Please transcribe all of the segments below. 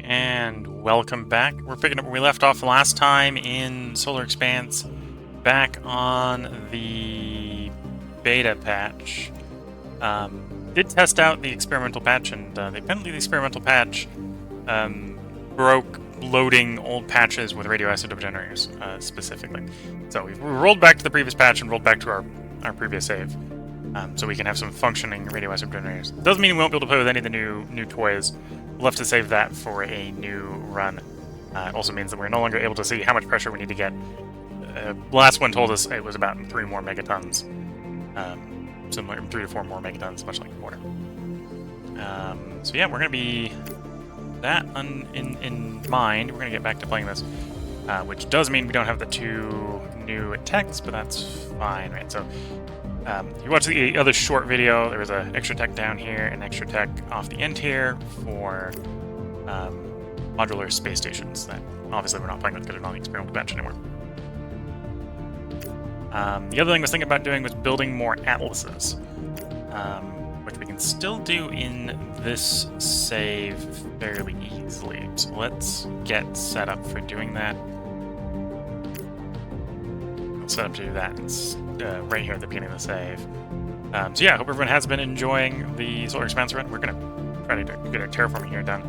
and welcome back. We're picking up where we left off last time in Solar Expanse, back on the beta patch. Did test out the experimental patch, and apparently the experimental patch broke loading old patches with radioisotope generators, specifically. So we've rolled back to the previous patch and rolled back to our previous save, so we can have some functioning radioisotope generators. Doesn't mean we won't be able to play with any of the new toys. We'll have to save that for a new run. It also means that we're no longer able to see how much pressure we need to get. The last one told us it was about 3 more megatons. Similar, 3 to 4 more megatons, much like water. So yeah, we're going to be that in mind. We're going to get back to playing this, which does mean we don't have the 2 new techs, but that's fine, right? So if you watch the other short video, there was an extra tech down here, an extra tech off the end here for modular space stations that obviously we're not playing with because they're not on the experimental bench anymore. The other thing I was thinking about doing was building more atlases, which we can still do in this save fairly easily. So let's get set up for doing that. Let's set up to do that right here at the beginning of the save. So yeah, I hope everyone has been enjoying the Solar Expanse run. We're going to try to get our terraforming here done.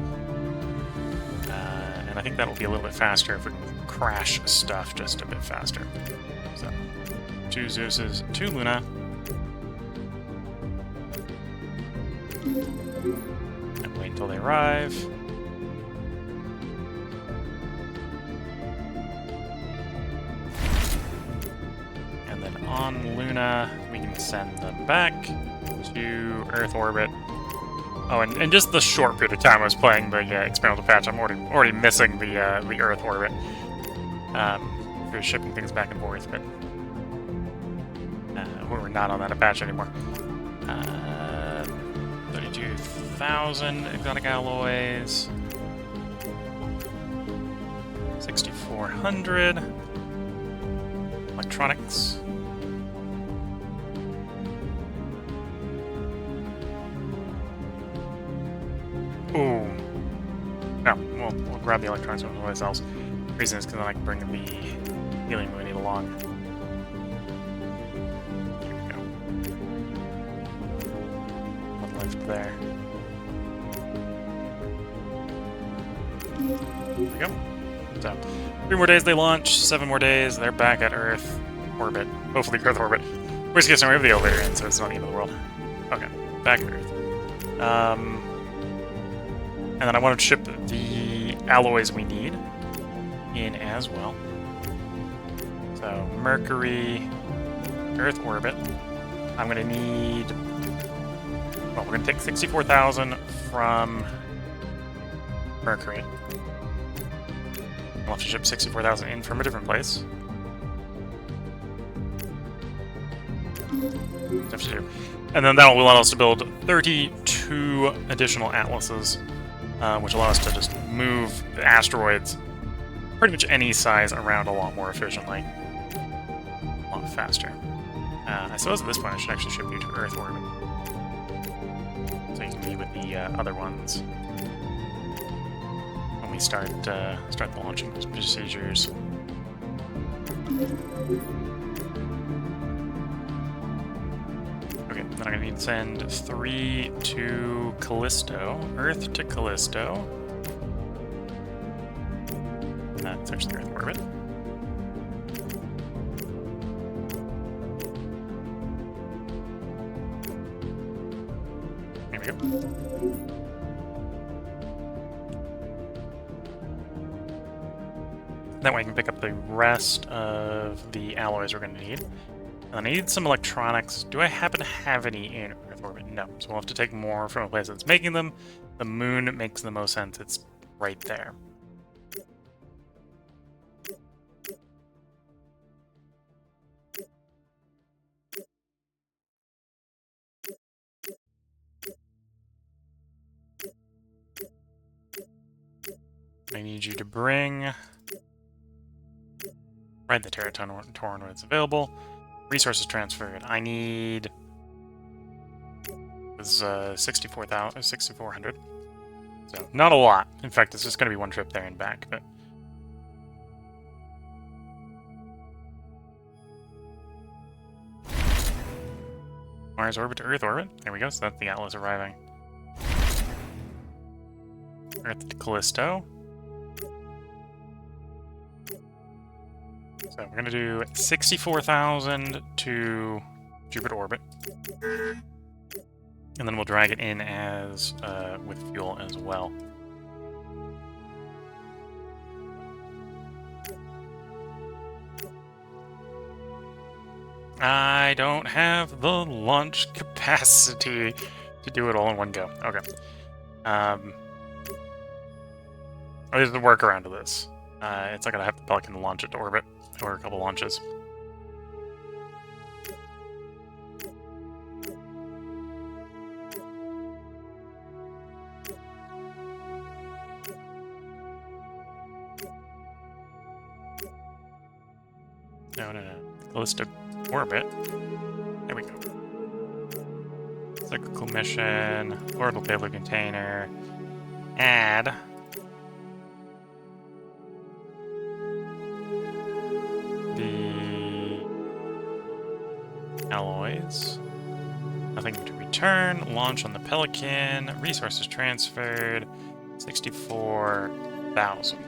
And I think that'll be a little bit faster if we can crash stuff just a bit faster. So 2 Zeuses, 2 Luna. And wait until they arrive. And then on Luna, we can send them back to Earth orbit. Oh, and just the short period of time I was playing the experimental patch, I'm already missing the Earth orbit for shipping things back and forth, but we're not on that patch anymore. 32,000 exotic alloys, 6,400 electronics. Ooh. No, we'll grab the electronics from someplace else. The reason is because then I can bring the helium we need along. There. There we go. So, 3 more days they launch, 7 more days, they're back at Earth orbit. Hopefully Earth orbit. Worst case scenario, we have the elevator in, so it's not the end of the world. Okay, back at Earth. And then I want to ship the alloys we need in as well. So, Mercury, Earth orbit. I'm going to need... Well, we're going to take 64,000 from Mercury. We'll have to ship 64,000 in from a different place. Have to do. And then that will allow us to build 32 additional atlases, which allow us to just move the asteroids pretty much any size around a lot more efficiently. A lot faster. I suppose at this point I should actually ship you to Earth orbit. So you can be with the other ones when we start the launching procedures. Okay, then I'm gonna need to send 3 to Callisto, Earth to Callisto. That's actually Earth orbit. There we go. That way I can pick up the rest of the alloys we're going to need. And I need some electronics. Do I happen to have any in Earth orbit? No. So we'll have to take more from a place that's making them. The moon makes the most sense. It's right there. I need you to bring... Ride the Terratoran when it's available. Resources transferred. I need... It was 6,400. So, not a lot. In fact, it's just going to be one trip there and back, but... Mars orbit to Earth orbit. There we go, so that's the Atlas arriving. Earth to Callisto. So we're going to do 64,000 to Jupiter orbit. And then we'll drag it in as with fuel as well. I don't have the launch capacity to do it all in one go. Okay. There's the workaround to this. It's not going to have the Pelican launch it to orbit, or a couple launches. No. Close to orbit. There we go. Cyclical mission, orbital payload container, add. The alloys. Nothing to return. Launch on the Pelican. Resources transferred. 64,000.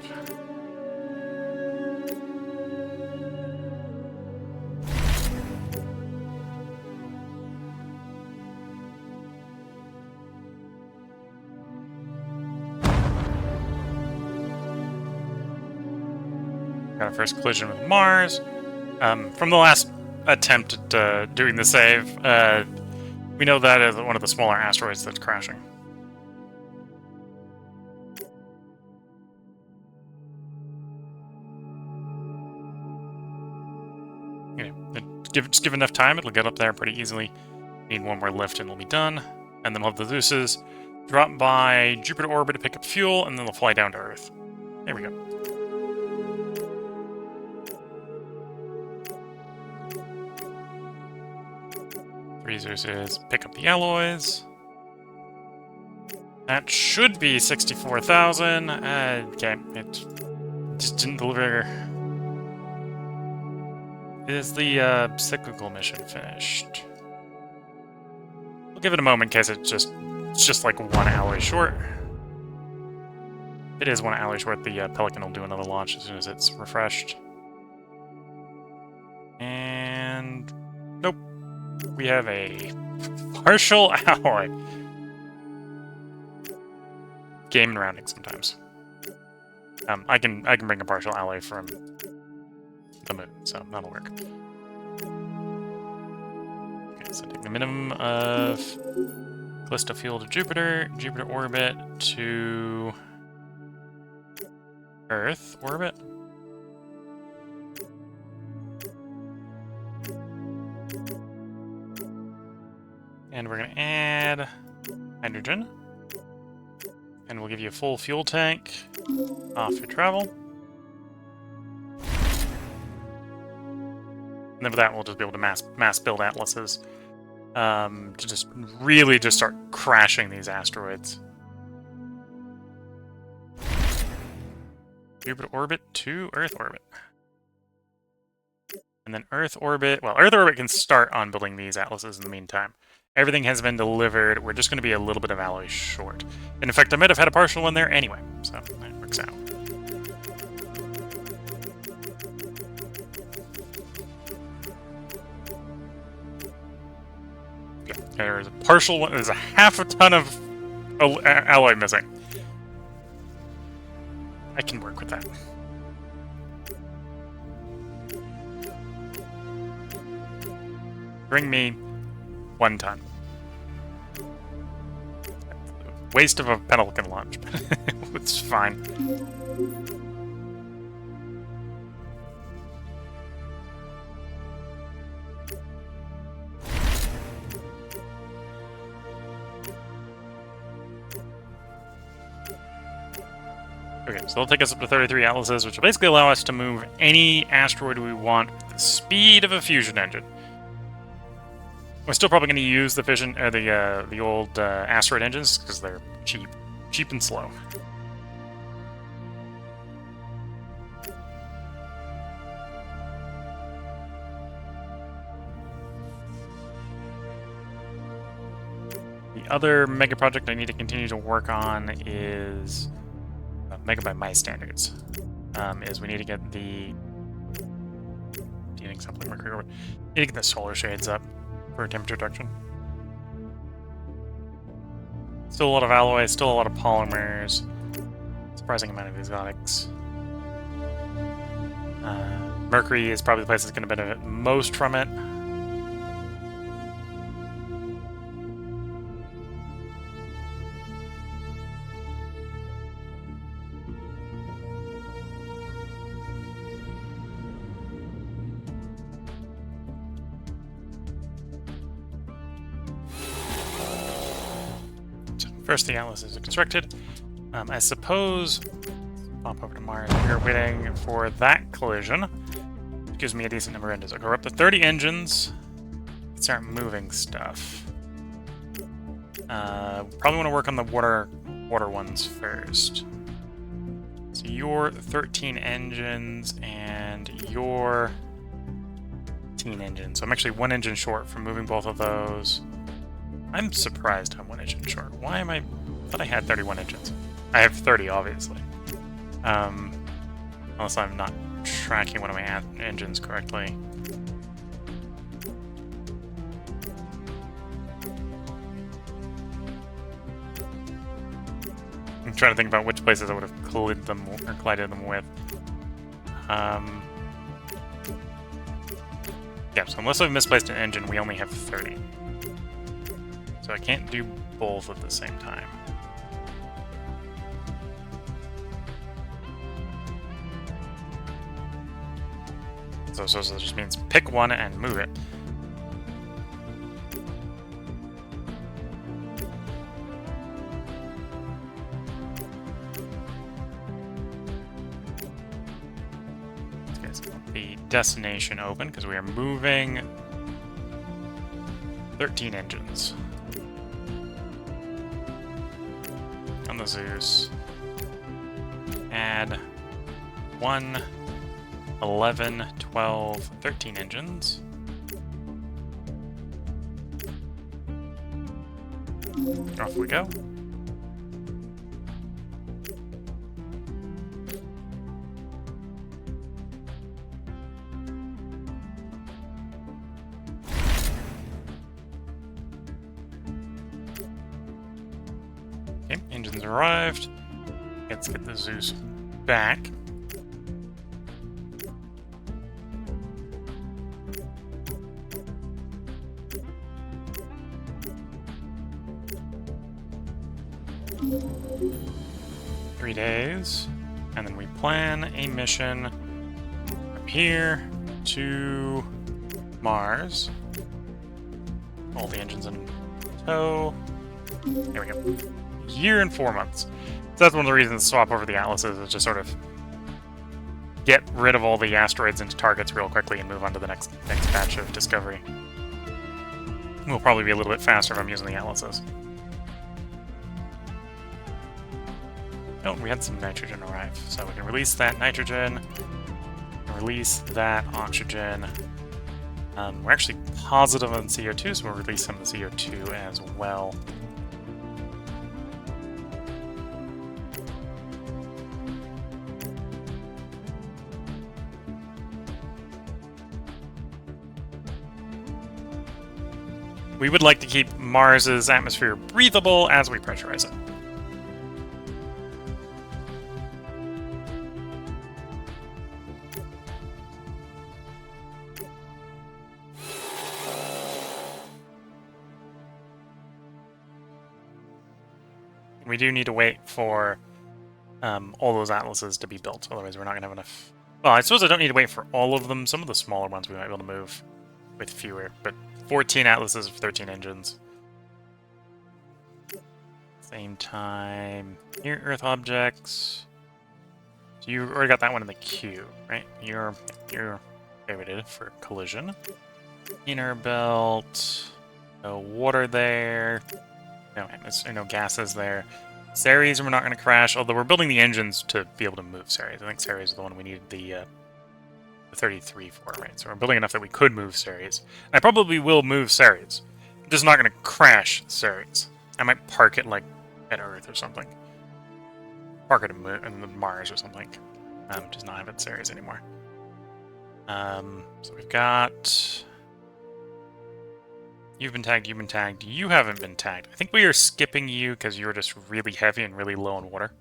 Got our first collision with Mars. From the last attempt at doing the save, we know that is one of the smaller asteroids that's crashing. Just give enough time, it'll get up there pretty easily. Need one more lift and it'll be done. And then we'll have the Zeus's drop by Jupiter orbit to pick up fuel, and then they'll fly down to Earth. There we go. Three Zeus's pick up the alloys. That should be 64,000. Okay, it just didn't deliver. Is the cyclical mission finished? We'll give it a moment in case it's just like one alloy short. It is one alloy short. The Pelican will do another launch as soon as it's refreshed. And nope, we have a partial alloy. Game and rounding sometimes. I can bring a partial alloy from the moon, so that'll work. Okay, so take the minimum of Callisto fuel to Jupiter, Jupiter orbit to Earth orbit. And we're gonna add hydrogen. And we'll give you a full fuel tank off your travel. And then with that, we'll just be able to mass build atlases to just really just start crashing these asteroids. Jupiter orbit to Earth orbit. And then Earth orbit... Well, Earth orbit can start on building these atlases in the meantime. Everything has been delivered. We're just going to be a little bit of alloy short. And in fact, I might have had a partial one there anyway, so that works out. Okay, there's a partial one. There's a half a ton of alloy missing. I can work with that. Bring me 1 ton. Waste of a Pelican launch, but it's fine. Okay, so they'll take us up to 33 atlases, which will basically allow us to move any asteroid we want with the speed of a fusion engine. We're still probably going to use the fission, the old asteroid engines because they're cheap, cheap and slow. The other mega project I need to continue to work on is mega by my standards. Is we need to get the something mercury orbit. Need to get the solar shades up for temperature reduction. Still a lot of alloys, still a lot of polymers. Surprising amount of exotics. Mercury is probably the place that's going to benefit most from it. First, the Atlas is constructed. I suppose, pop over to Mars. We're waiting for that collision. Which gives me a decent number of engines. I'll go up to 30 engines. Start moving stuff. Probably want to work on the water ones first. So your 13 engines and your 15 engines. So I'm actually 1 engine short from moving both of those. I'm surprised I'm 1 engine short. Why am I... I thought I had 31 engines. I have 30, obviously. Unless I'm not tracking one of my engines correctly. I'm trying to think about which places I would have collided them with. Yeah, so unless I've misplaced an engine, we only have 30. So I can't do both at the same time. So it just means pick one and move it. Let's get the destination open because we are moving 13 engines. On the Zeus. Add 1, 11, 12, 13 engines. Off we go. Okay, engines arrived. Let's get the Zeus back. Three days, and then we plan a mission from here to Mars. All the engines in tow. There we go. Year and 4 months. So that's one of the reasons to swap over the Atlases is just sort of get rid of all the asteroids into targets real quickly and move on to the next batch of discovery. We'll probably be a little bit faster if I'm using the Atlases. Oh, we had some nitrogen arrive, so we can release that nitrogen, release that oxygen. We're actually positive on CO2, so we'll release some of the CO2 as well. We would like to keep Mars's atmosphere breathable as we pressurize it. We do need to wait for all those Atlases to be built, otherwise we're not going to have enough... Well, I suppose I don't need to wait for all of them. Some of the smaller ones we might be able to move with fewer, but 14 Atlases of 13 engines. Same time, near Earth objects. So you already got that one in the queue, right? You're favorited for collision. Inner belt, no water there. No gases there. Ceres we're not going to crash, although we're building the engines to be able to move Ceres. I think Ceres is the one we needed the 33 for, right? So we're building enough that we could move Ceres. And I probably will move Ceres. I'm just not going to crash Ceres. I might park it, like, at Earth or something. Park it in Mars or something. Just not have it Ceres anymore. So we've got... You've been tagged, you haven't been tagged. I think we are skipping you because you were just really heavy and really low in water.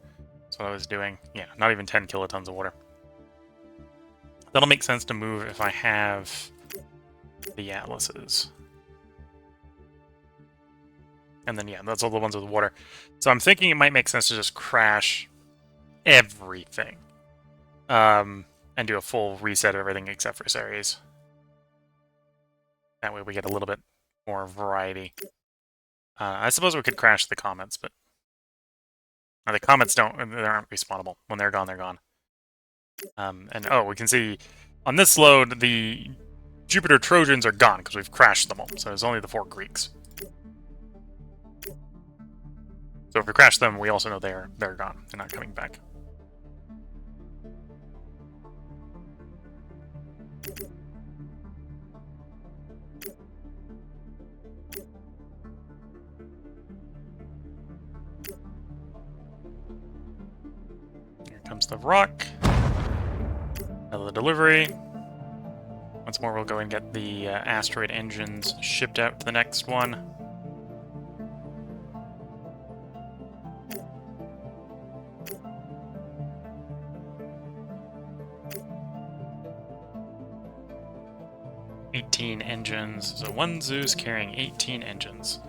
That's what I was doing. Yeah, not even 10 kilotons of water. That'll make sense to move if I have the Atlases. And then, yeah, that's all the ones with water. So I'm thinking it might make sense to just crash everything. And do a full reset of everything except for Ceres. That way we get a little bit more variety. I suppose we could crash the comets, but the comets they aren't respawnable. When they're gone, they're gone. And oh, we can see on this load the Jupiter Trojans are gone because we've crashed them all. So there's only the 4 Greeks. So if we crash them, we also know they're gone. They're not coming back. Here comes the rock. Another delivery. Once more, we'll go and get the asteroid engines shipped out to the next one. Engines. So 1 Zeus carrying 18 engines.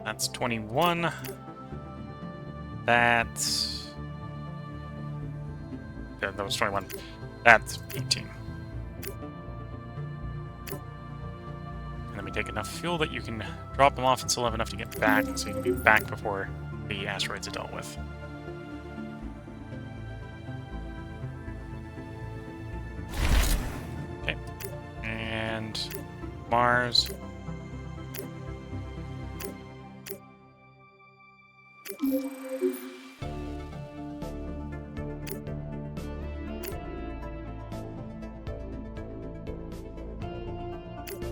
That's 21. That's... Yeah, that was 21. That's 18. And then we take enough fuel that you can drop them off and still have enough to get back, so you can be back before the asteroids are dealt with. Mars.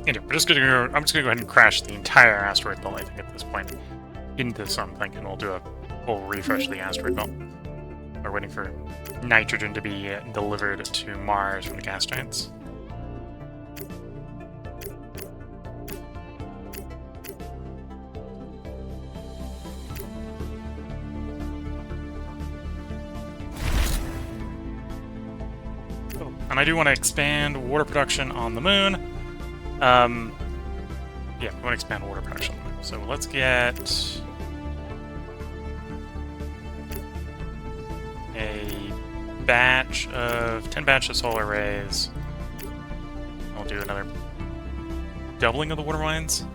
Anyway, I'm just gonna go ahead and crash the entire asteroid belt, I think, at this point, into something, and we'll do a full refresh of the asteroid belt. We're waiting for nitrogen to be delivered to Mars from the gas giants. And I do want to expand water production on the moon. Yeah, we want to expand water production on the moon. So let's get a batch of 10 batches of solar arrays. We'll do another doubling of the water mines.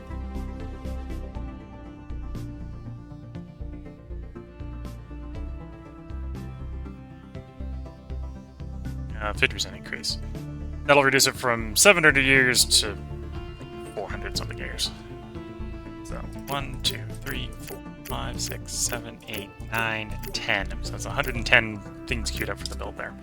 50% increase. That'll reduce it from 700 years to 400 something years. So 1, 2, 3, 4, 5, 6, 7, 8, 9, 10. So that's 110 things queued up for the build there.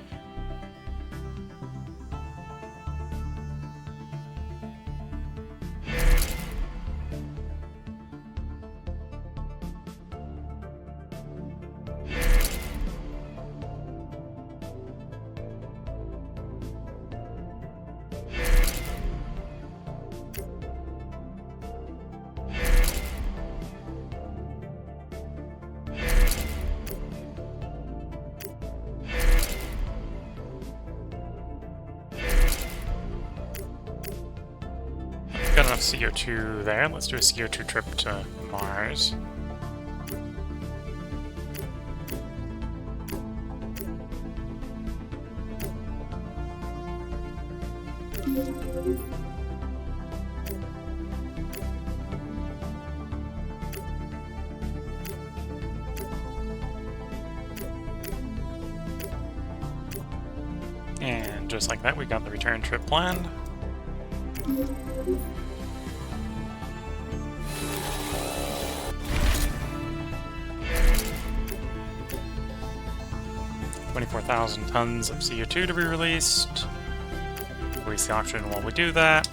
Got enough CO2 there. Let's do a CO2 trip to Mars. And just like that, we got the return trip planned. 24,000 tons of CO2 to be released. Release the oxygen while we do that.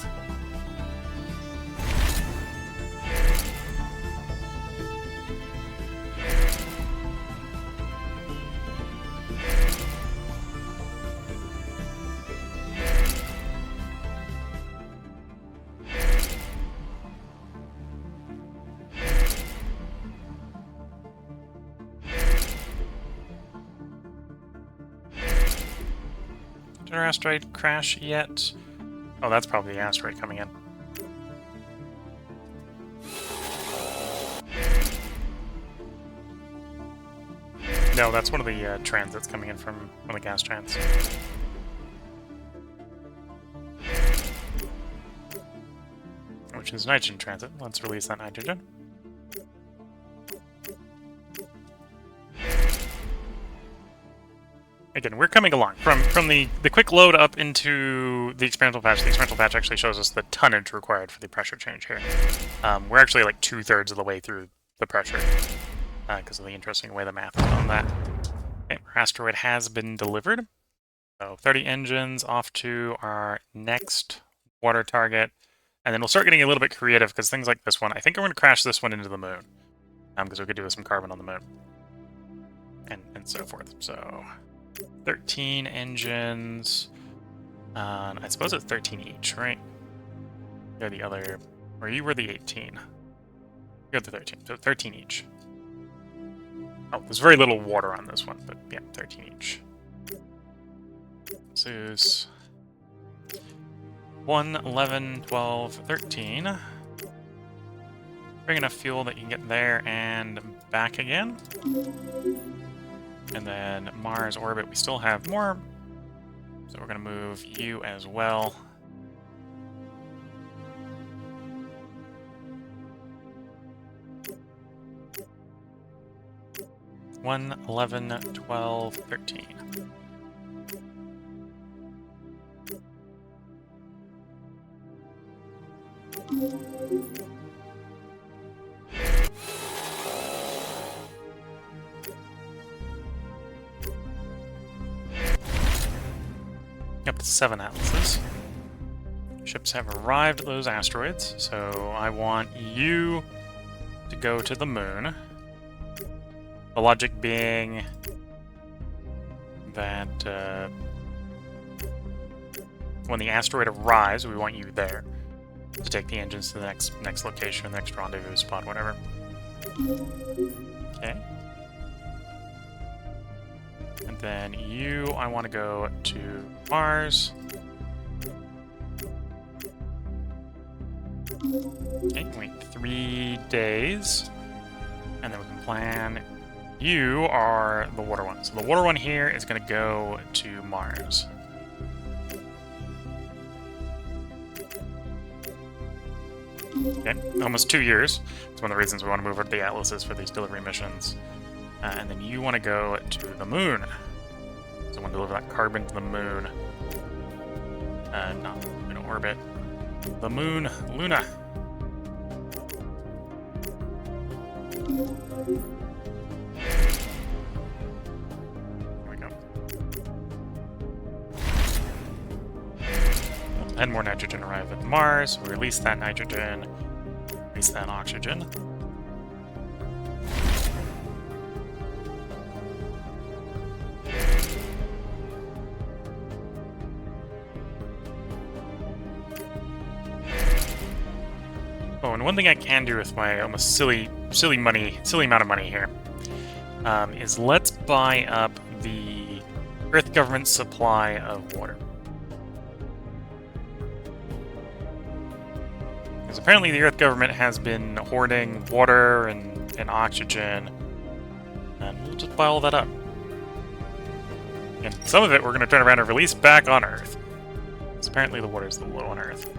Did our asteroid crash yet? Oh, that's probably the asteroid coming in. No, that's one of the transits coming in from one of the gas trans. Which is nitrogen transit. Let's release that nitrogen. Again, we're coming along. From the quick load up into the experimental patch, the experimental patch actually shows us the tonnage required for the pressure change here. We're actually like 2/3 of the way through the pressure, because of the interesting way the math is on that. Okay, our asteroid has been delivered. So 30 engines off to our next water target. And then we'll start getting a little bit creative, because things like this one, I think I'm going to crash this one into the moon. Because we could do with some carbon on the moon. And so forth. So 13 engines. I suppose it's 13 each, right? You're the other... Or you were the 18. You're the 13. So 13 each. Oh, there's very little water on this one, but yeah, 13 each. Zeus. 1, 11, 12, 13. Bring enough fuel that you can get there and back again. And then Mars orbit, we still have more. So we're going to move you as well. One, 11, 12, 13. Up to 7 atlases. Ships have arrived at those asteroids, so I want you to go to the moon. The logic being that when the asteroid arrives, we want you there to take the engines to the next location, next rendezvous spot, whatever. Okay. And then you, I want to go to Mars. Okay, wait 3 days. And then we can plan. You are the water one. So the water one here is going to go to Mars. Okay, almost 2 years. It's one of the reasons we want to move over to the Atlases for these delivery missions. And then you want to go to the moon. So I want to deliver that carbon to the moon. Not in orbit. The moon, Luna. Here we go. 10 more nitrogen arrive at Mars. We release that nitrogen. Release that oxygen. Oh, and one thing I can do with my almost silly amount of money here, is let's buy up the Earth government supply of water. Because apparently the Earth government has been hoarding water and oxygen, and we'll just buy all that up. And some of it we're going to turn around and release back on Earth. Because apparently the water's low on Earth.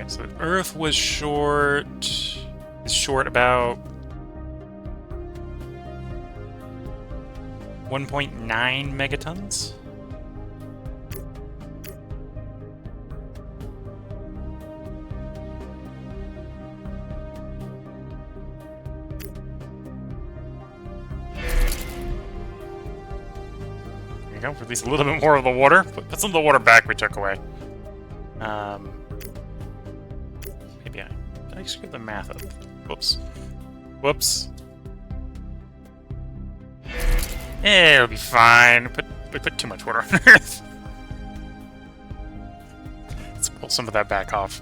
Yeah, so Earth was short... is short about 1.9 megatons. There you go, release a little bit more of the water. Put some of the water back we took away. Maybe I screwed the math up. Whoops. Whoops. Yeah, it'll be fine. We put too much water on Earth. Let's pull some of that back off.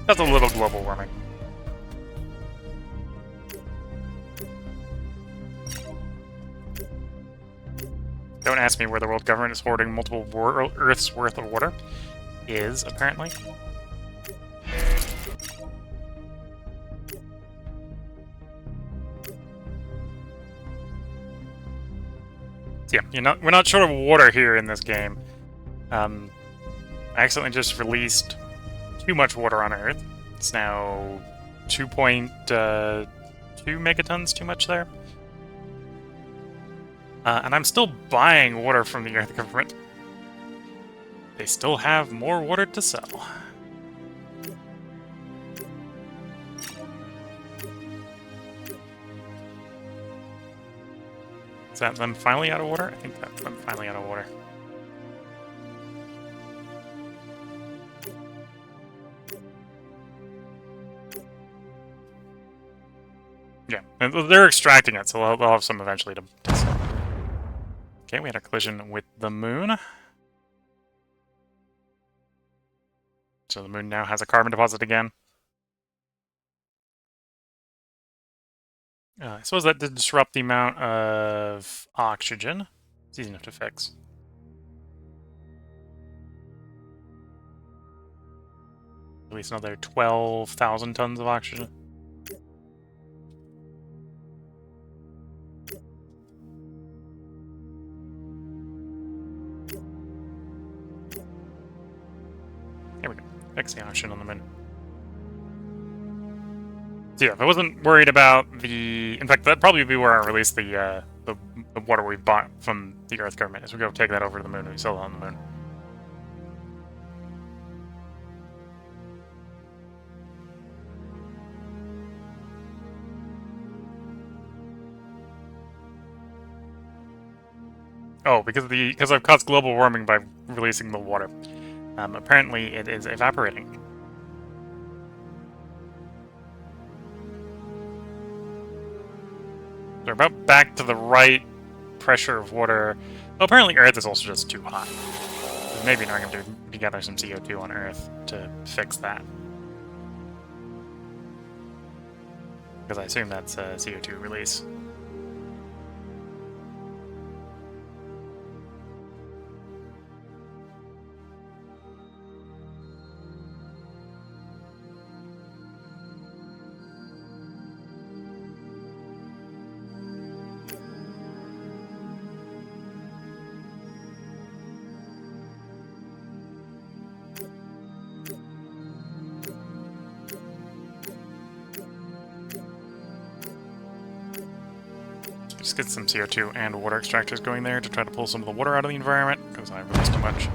That's a little global warming. Don't ask me where the world government is hoarding multiple Earth's worth of water. Is, apparently. So yeah, we're not short of water here in this game. I accidentally just released too much water on Earth. It's now 2.2 megatons too much there. And I'm still buying water from the Earth government. They still have more water to sell. Is that them finally out of water? I think that's them finally out of water. Yeah, and they're extracting it, so they'll have some eventually to sell. Okay, we had a collision with the moon. So the moon now has a carbon deposit again. I suppose that did disrupt the amount of oxygen. It's easy enough to fix. At least another 12,000 tons of oxygen. There we go. Fix the oxygen on the moon. So yeah, if I wasn't worried about the... In fact, that'd probably be where I release the water we bought from the Earth government, as we go take that over to the moon and we sell it on the moon. Oh, because I've caused global warming by releasing the water. Apparently it is evaporating. They're about back to the right pressure of water. Well, apparently Earth is also just too hot. Maybe I'm going to gather some CO2 on Earth to fix that. Because I assume that's a CO2 release. Just get some CO2 and water extractors going there to try to pull some of the water out of the environment, because I released too much.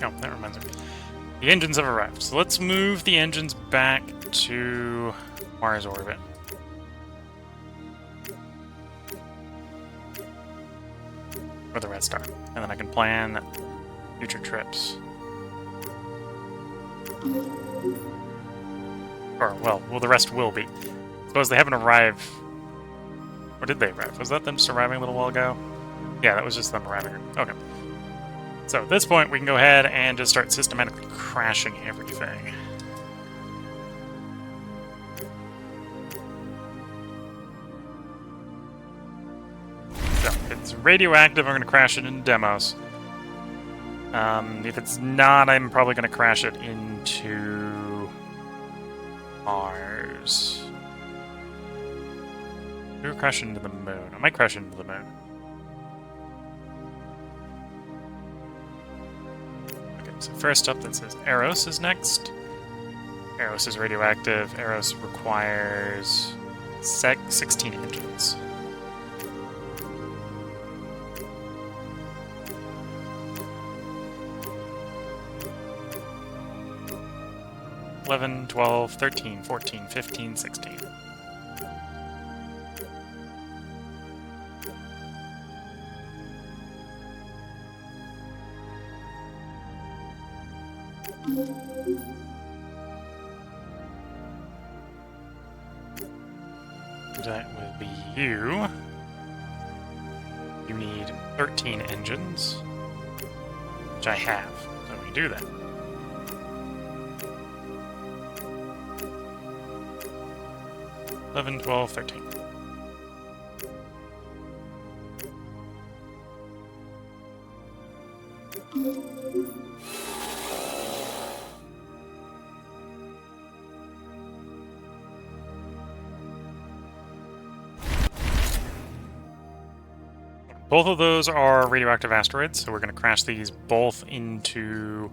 Oh, that reminds me. The engines have arrived. So let's move the engines back to Mars orbit. Or the Red Star. And then I can plan future trips. Or, well, the rest will be. Suppose they haven't arrived Or did they arrive? Was that them just arriving a little while ago? Yeah, that was just them arriving. Okay. So at this point, we can go ahead and just start systematically crashing everything. So if it's radioactive, I'm going to crash it into Demos. If it's not, I'm probably going to crash it into Mars. Maybe we'll crash it into the moon. I might crash it into the moon. Okay, so first up, that says Eros is next. Eros is radioactive. Eros requires 16 engines. $11, $12, $13, $14, $15, $16. That will be you. You need 13 engines, which I have, so we do that. $11, $12, $13. Both of those are radioactive asteroids, so we're going to crash these both into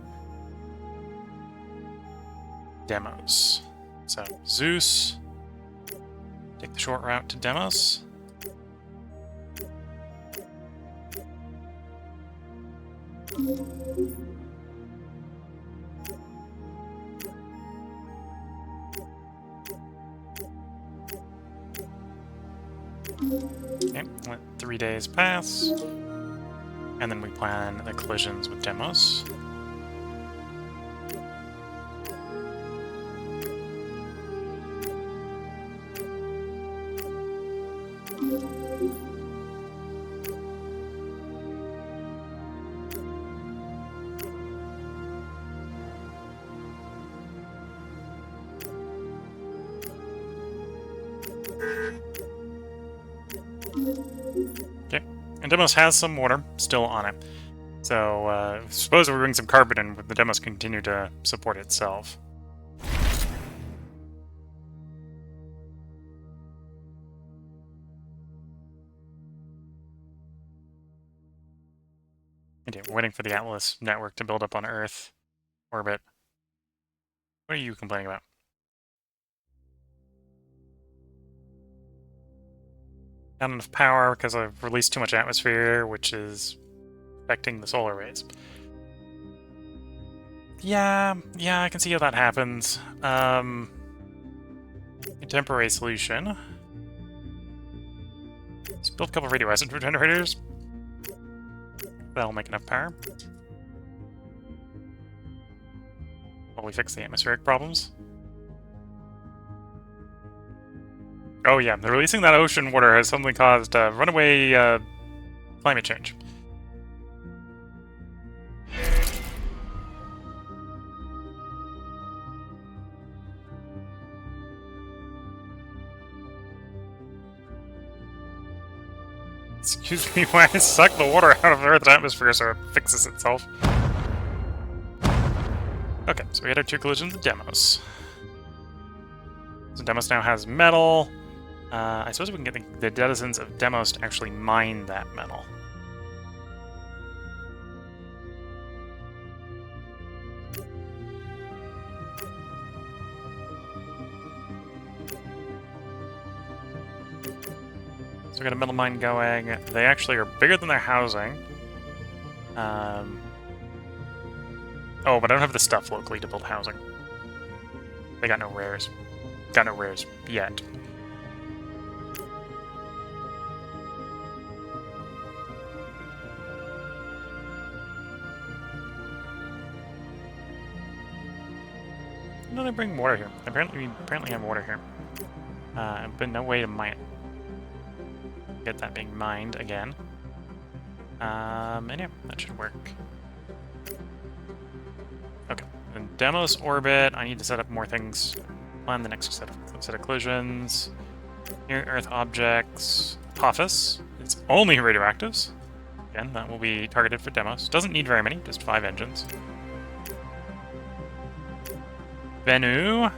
Demos. So, Zeus, take the short route to Demos. Okay, let 3 days pass, and then we plan the collisions with Demos. Okay, and Demos has some water still on it. So, suppose we bring some carbon in, the Demos continue to support itself. Okay, we're waiting for the Atlas network to build up on Earth orbit. What are you complaining about? Not enough power because I've released too much atmosphere, which is affecting the solar rays. Yeah, I can see how that happens. A temporary solution. Let's build a couple of radioisotope generators. That'll make enough power. While we fix the atmospheric problems. Oh yeah, the releasing that ocean water has suddenly caused runaway climate change. Excuse me, why I suck the water out of Earth's atmosphere so it fixes itself. Okay, so we had our 2 collisions with Demos. So Demos now has metal. I suppose we can get the denizens of Demos to actually mine that metal. So we got a metal mine going. They actually are bigger than their housing. Oh, but I don't have the stuff locally to build housing. They got no rares. Got no rares yet. No, they bring water here. Apparently have water here. But no way to mine it. get that being mined again. And yeah, that should work. Okay, then Deimos orbit. I need to set up more things. Plan the next set of collisions. Near Earth objects. Apophis. It's only radioactives. Again, that will be targeted for Deimos. Doesn't need very many, just 5 engines. Bennu.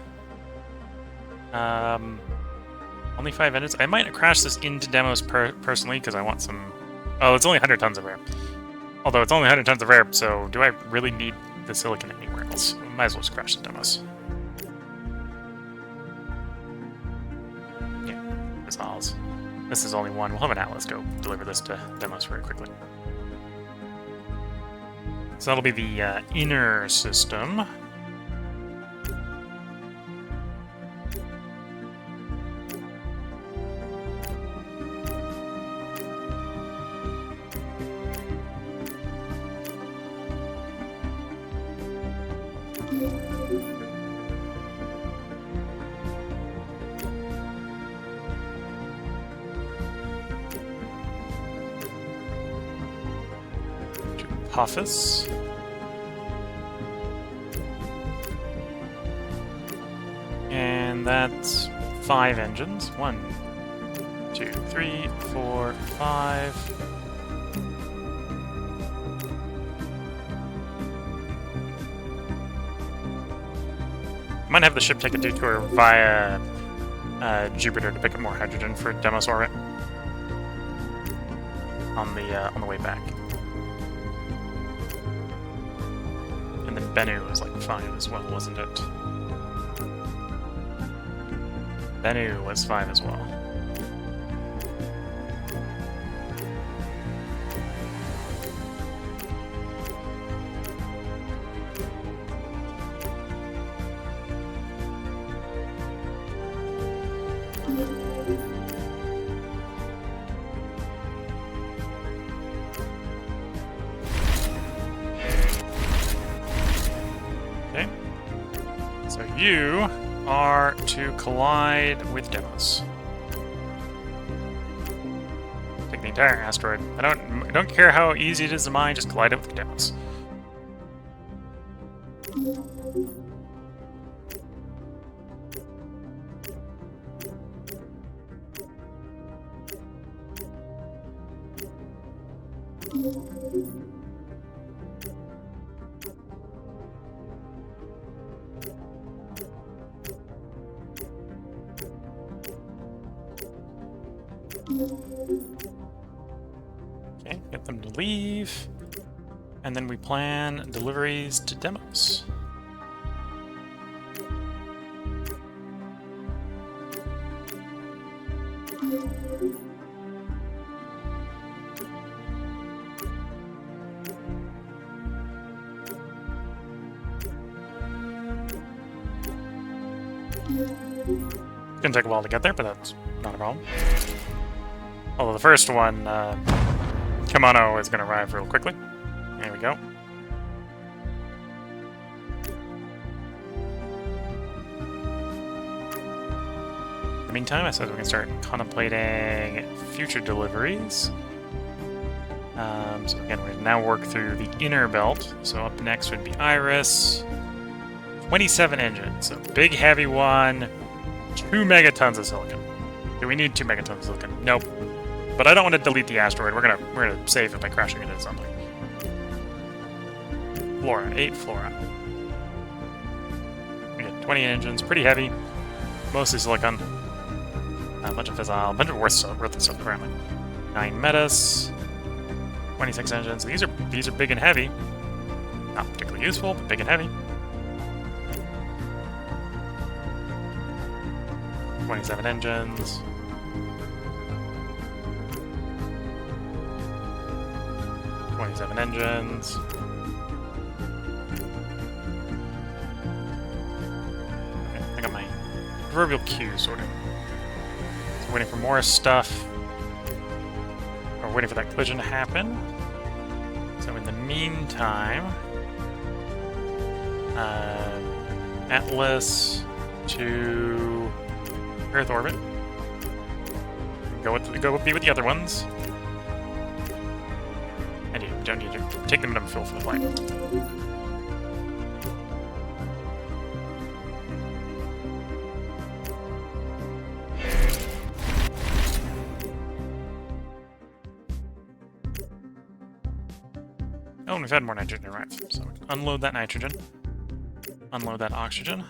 Only 5 engines. I might crash this into Deimos personally because I want some. Oh, it's only 100 tons of air. Although it's only 100 tons of air, so do I really need the silicon anywhere else? Might as well just crash the Deimos. Yeah, missiles. This is only one. We'll have an Atlas go deliver this to Deimos very quickly. So that'll be the inner system. Apophis. And that's 5 engines. 1, 2, 3, 4, 5. Might have the ship take a detour via Jupiter to pick up more hydrogen for Deimos orbit on the way back. And then Bennu was like 5 as well, wasn't it? Bennu was 5 as well. Okay. So you are to collide with Deimos. Take the entire asteroid. I don't care how easy it is to mine, just collide it with Deimos. Okay, get them to leave. And then we plan deliveries to Deimos. It's gonna take a while to get there, but that's not a problem. Although the first one, Kimono is gonna arrive real quickly. There we go. In the meantime, I said we can start contemplating future deliveries. So again, we now work through the inner belt. So up next would be Iris. 27 engines, so big heavy one. 2 megatons of silicon. Do we need 2 megatons of silicon? Nope. But I don't want to delete the asteroid. We're gonna save it by crashing it into something. Flora, 8 Flora. We get 20 engines, pretty heavy. Mostly silicon. A bunch of fissile, a bunch of worthless stuff apparently. 9 metas. 26 engines. These are big and heavy. Not particularly useful, but big and heavy. 27 engines. Okay, I got my proverbial queue sorted. So waiting for more stuff. Or waiting for that collision to happen. So in the meantime, Atlas to Earth orbit. go be with the other ones. And you don't need to take them to fuel for the flight. Oh, and we've had more nitrogen arrive, so we can unload that nitrogen. Unload that oxygen.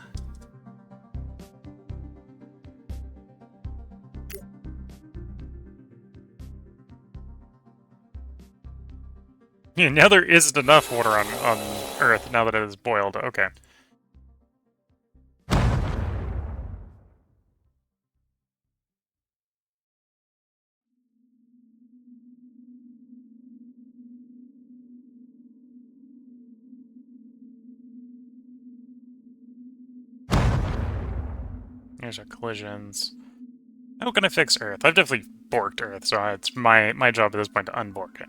Yeah, now there isn't enough water on Earth now that it is boiled. Okay. Here's our collisions. How can I fix Earth? I've definitely borked Earth, so it's my job at this point to unbork it.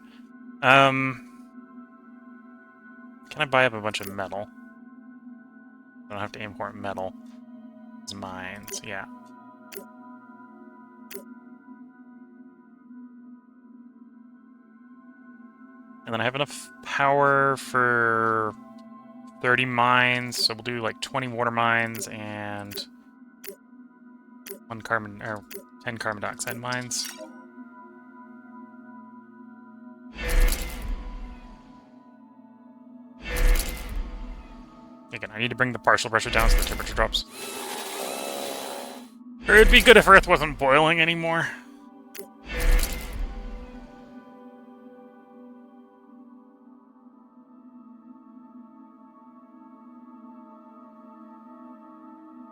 Can I buy up a bunch of metal? I don't have to import metal. It's mines, yeah. And then I have enough power for 30 mines, so we'll do like 20 water mines and 10 carbon dioxide mines. Again, I need to bring the partial pressure down so the temperature drops. Or it'd be good if Earth wasn't boiling anymore.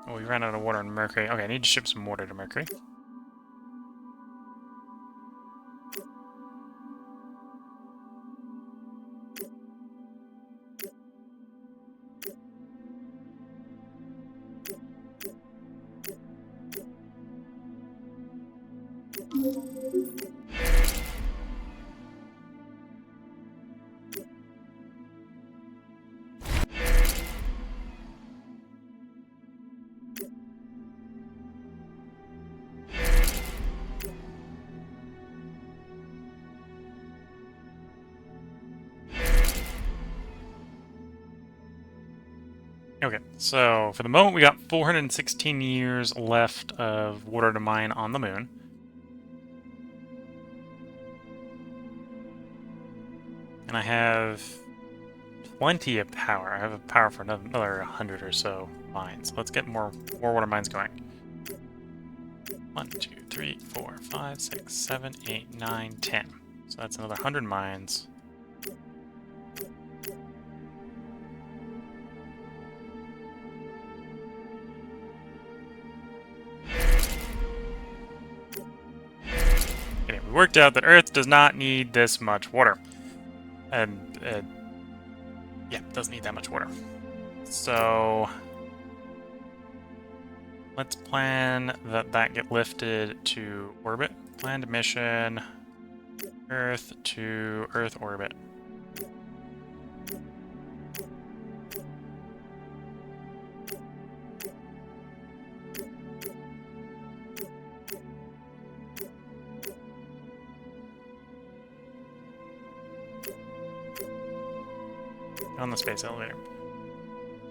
Oh, we ran out of water on Mercury. Okay, I need to ship some water to Mercury. Okay, so for the moment we got 416 years left of water to mine on the moon. And I have plenty of power. I have a power for another 100 or so mines. Let's get more water mines going. 1, 2, 3, 4, 5, 6, 7, 8, 9, 10. So that's another 100 mines. Anyway, we worked out that Earth does not need this much water. And, yeah, it doesn't need that much water. So let's plan that get lifted to orbit. Planned mission, Earth to Earth orbit. On the space elevator.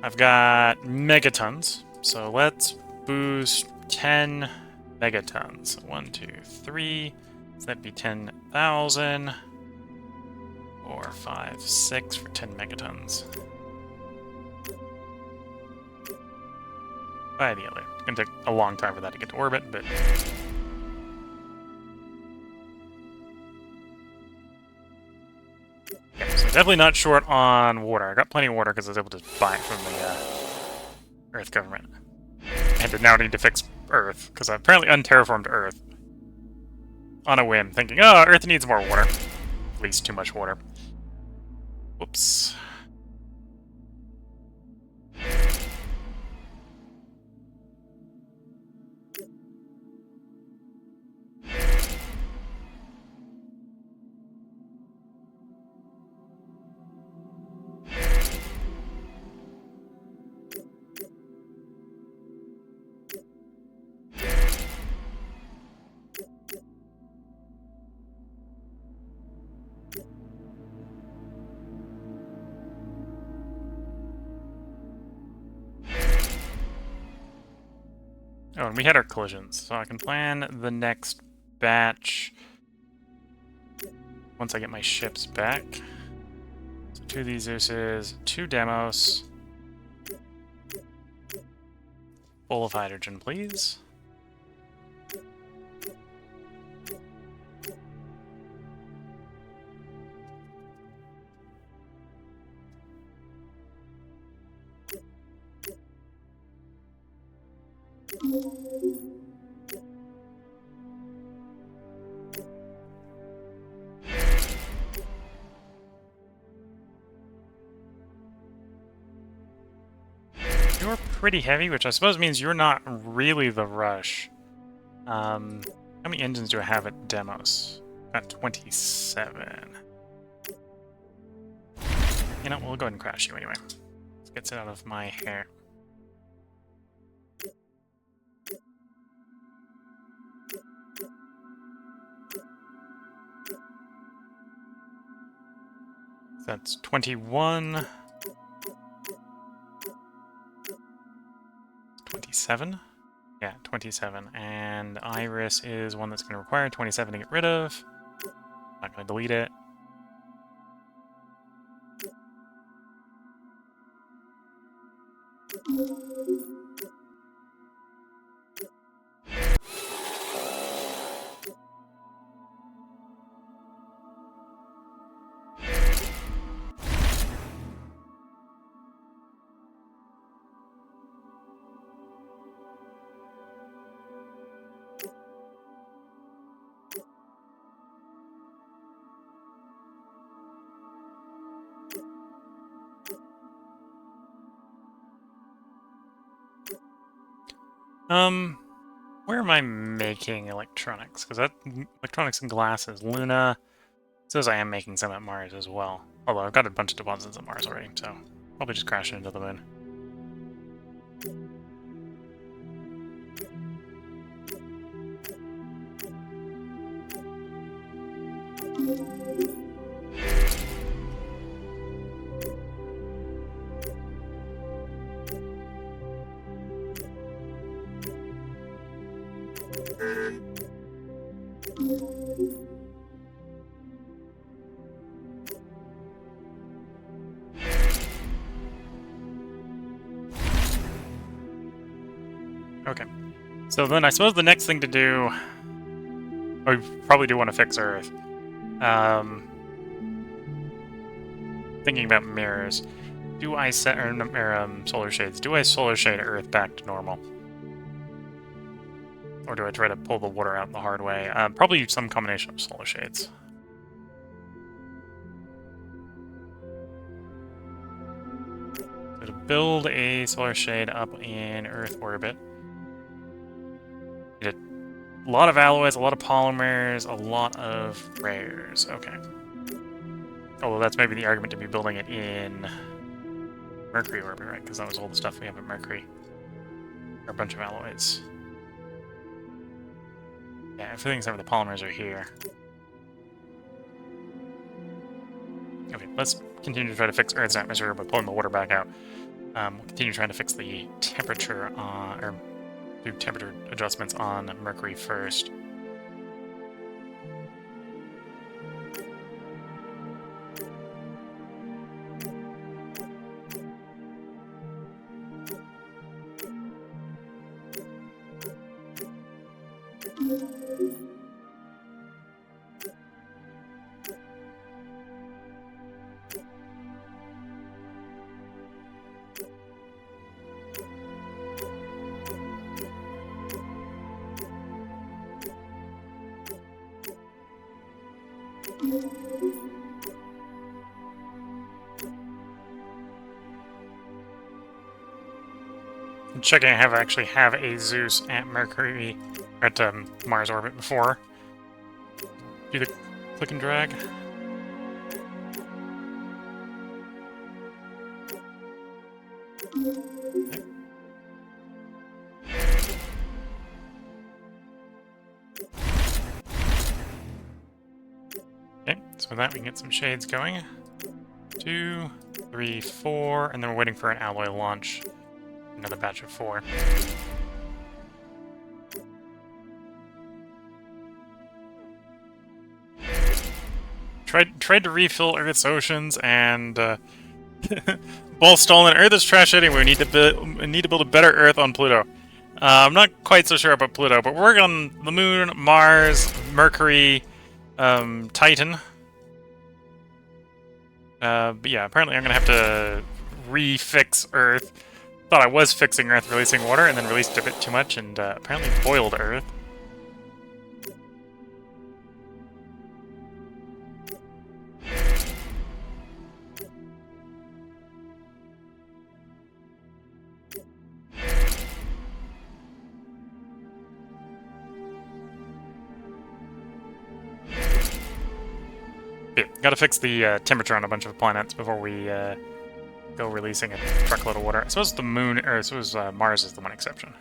I've got megatons, so let's boost 10 megatons. 1, 2, 3. So that'd be 10,000. 4, 5, 6 for 10 megatons. By the elevator. It's gonna take a long time for that to get to orbit, but definitely not short on water. I got plenty of water because I was able to buy it from the Earth government. And I now need to fix Earth, because I apparently unterraformed Earth. On a whim, thinking, oh, Earth needs more water. At least too much water. Whoops. Oh, and we had our collisions, so I can plan the next batch once I get my ships back. So 2 of these Zeuses, 2 Demos. Full of hydrogen, please. You're pretty heavy, which I suppose means you're not really the rush. How many engines do I have at Demos? Got 27. You know, we'll go ahead and crash you anyway. Let's get it out of my hair. That's 21. 27? Yeah, 27. And Iris is one that's going to require 27 to get rid of. Not going to delete it. Where am I making electronics? Because that electronics and glasses, Luna says I am making some at Mars as well. Although I've got a bunch of deposits at Mars already, so probably just crashing into the moon. Okay. So then I suppose the next thing to do... we probably do want to fix Earth. Thinking about mirrors. Do I set... or solar shades. Do I solar shade Earth back to normal? Or do I try to pull the water out the hard way? Probably some combination of solar shades. So to build a solar shade up in Earth orbit, need a lot of alloys, a lot of polymers, a lot of rares. Okay. Although that's maybe the argument to be building it in Mercury orbit, right? Because that was all the stuff we have at Mercury. Or a bunch of alloys. Yeah, everything except for the polymers are here. Okay, let's continue to try to fix Earth's atmosphere by pulling the water back out. We'll continue trying to fix the temperature or do temperature adjustments on Mercury first. I'm checking I actually have a Zeus at Mercury, at Mars orbit before. Do the click and drag. Okay, So with that, we can get some shades going. 2, 3, 4, and then we're waiting for an alloy launch. Another batch of 4. Tried to refill Earth's oceans, and ball stolen. Earth is trash anyway. We need to build a better Earth on Pluto. I'm not quite so sure about Pluto, but we're working on the Moon, Mars, Mercury, Titan. But yeah, apparently I'm gonna have to refix Earth. Thought I was fixing Earth, releasing water, and then released a bit too much, and apparently boiled Earth. Yeah, gotta fix the temperature on a bunch of planets before we go releasing a truckload of water. I suppose the Moon, or I suppose Mars is the one exception.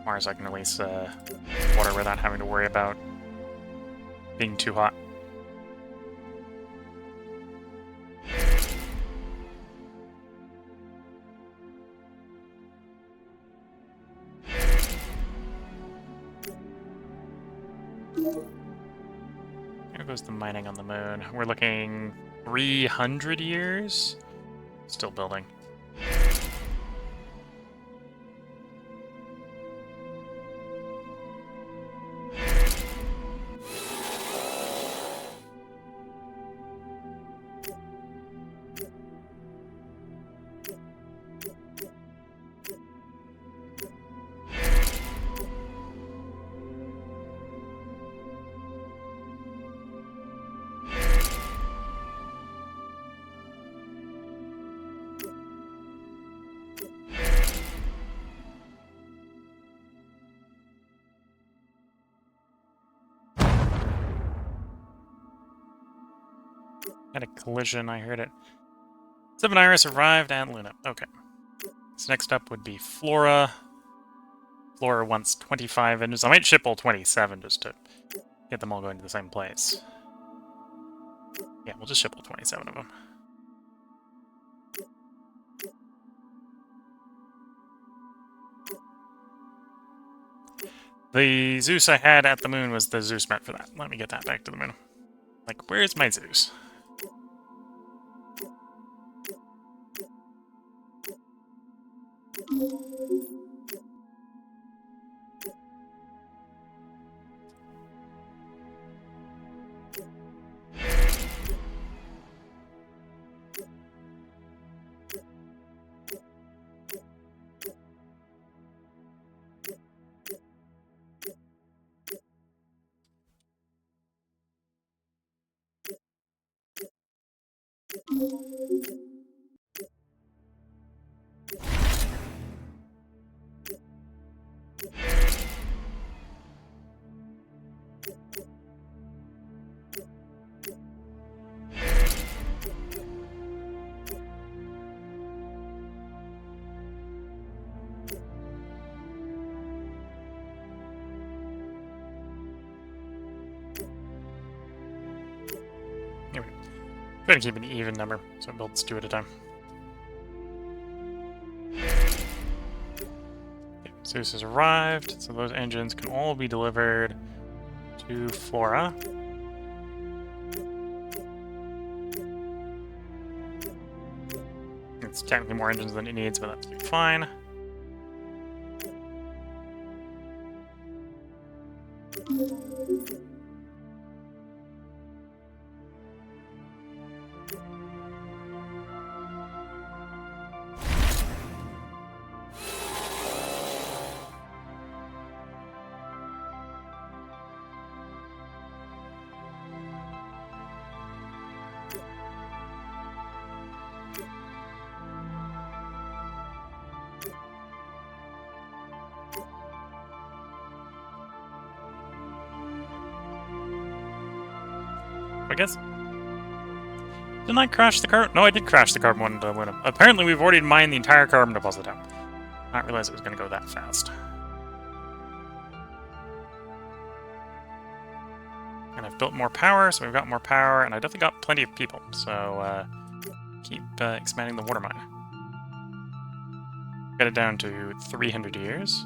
Mars I can release water without having to worry about being too hot. Here goes the mining on the Moon. We're looking 300 years? Still building. Had a collision, I heard it. 7 Iris arrived at Luna. Okay. So next up would be Flora. Flora wants 25 engines. I might ship all 27 just to get them all going to the same place. Yeah, we'll just ship all 27 of them. The Zeus I had at the Moon was the Zeus meant for that. Let me get that back to the Moon. Like, where's my Zeus? Anyway, try to keep an even number, so it builds 2 at a time. Okay, Zeus has arrived, so those engines can all be delivered to Flora. It's technically more engines than it needs, but that's fine. I guess. Didn't I crash the carbon? No, I did crash the carbon one into Luna. Apparently, we've already mined the entire carbon deposit out. I didn't realize it was going to go that fast. And I've built more power, so we've got more power, and I definitely got plenty of people. So keep expanding the water mine. Get it down to 300 years.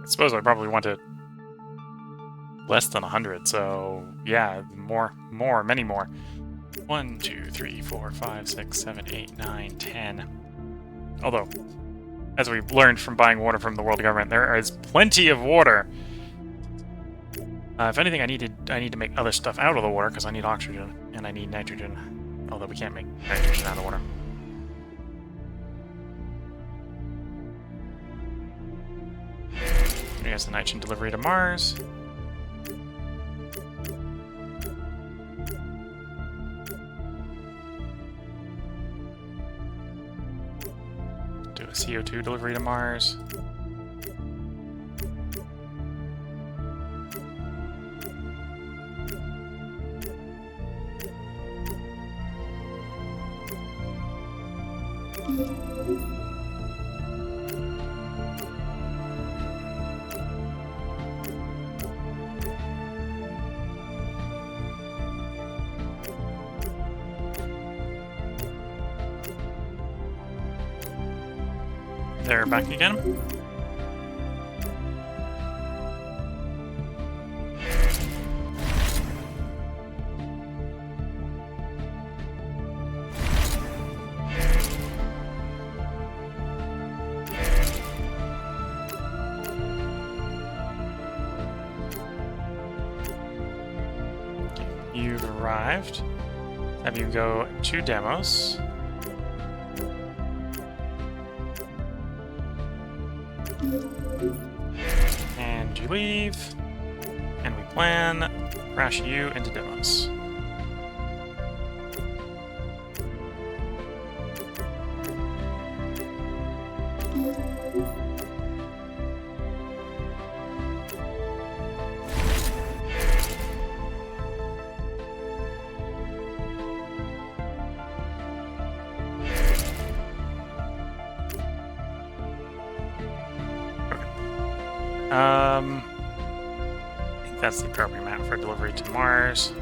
I suppose I probably want it less than 100, so yeah, many more. 1, 2, 3, 4, 5, 6, 7, 8, 9, 10. Although, as we've learned from buying water from the world government, there is plenty of water. If anything, I need to make other stuff out of the water because I need oxygen and I need nitrogen. Although we can't make nitrogen out of water. Here's the nitrogen delivery to Mars. Do a CO2 delivery to Mars. They're back again. You've arrived. Have you go to demos. And you leave, and we plan crash you into demos. I think that's the appropriate amount for delivery to Mars.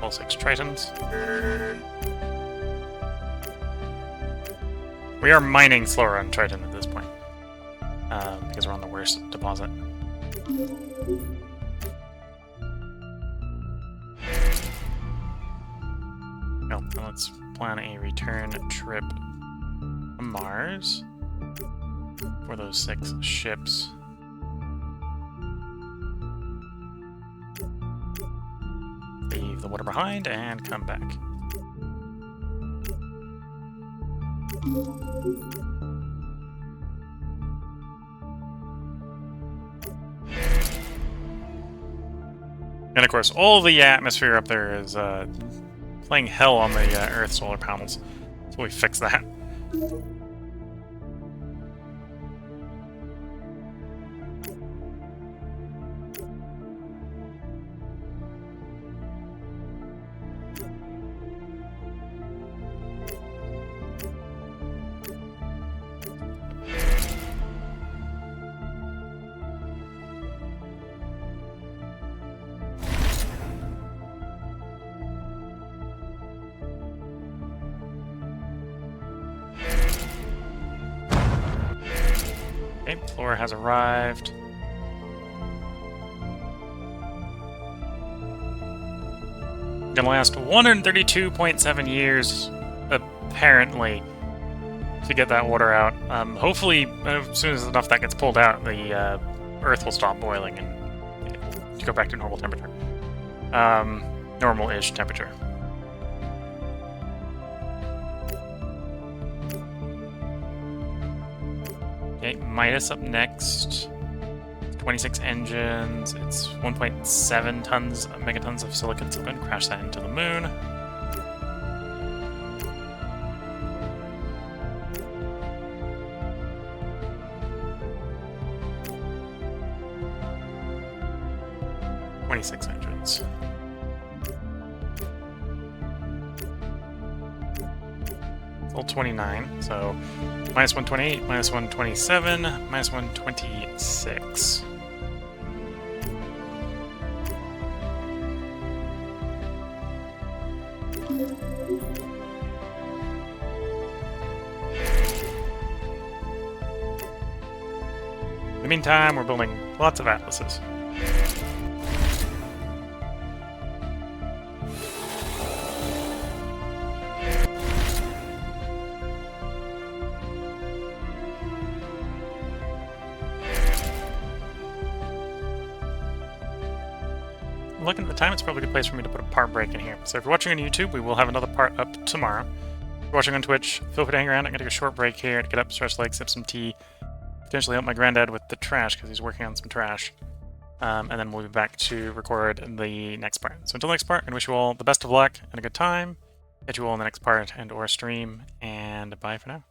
All 6 Tritons. We are mining slower on Triton at this point, because we're on the worst deposit. Well, let's plan a return trip to Mars for those 6 ships. Leave the water behind and come back. And of course, all the atmosphere up there is playing hell on the Earth solar panels. So we fix that. Okay, Flora has arrived. Gonna last 132.7 years, apparently, to get that water out. Hopefully, as soon as enough that gets pulled out, the Earth will stop boiling and go back to normal temperature. Normal-ish temperature. Okay, Midas up next. 26 engines. It's 1.7 tons, megatons of silicon. So I'm going to crash that into the moon. Level 29. So minus 128, minus 127, minus 126. In the meantime, we're building lots of atlases. Looking at the time, it's probably a good place for me to put a part break in here. So if you're watching on YouTube, we will have another part up tomorrow. If you're watching on Twitch, feel free to hang around. I'm going to take a short break here to get up, stretch legs, sip some tea, potentially help my granddad with the trash because he's working on some trash. And then we'll be back to record the next part. So until the next part, I wish you all the best of luck and a good time. Catch you all in the next part and or stream, and bye for now.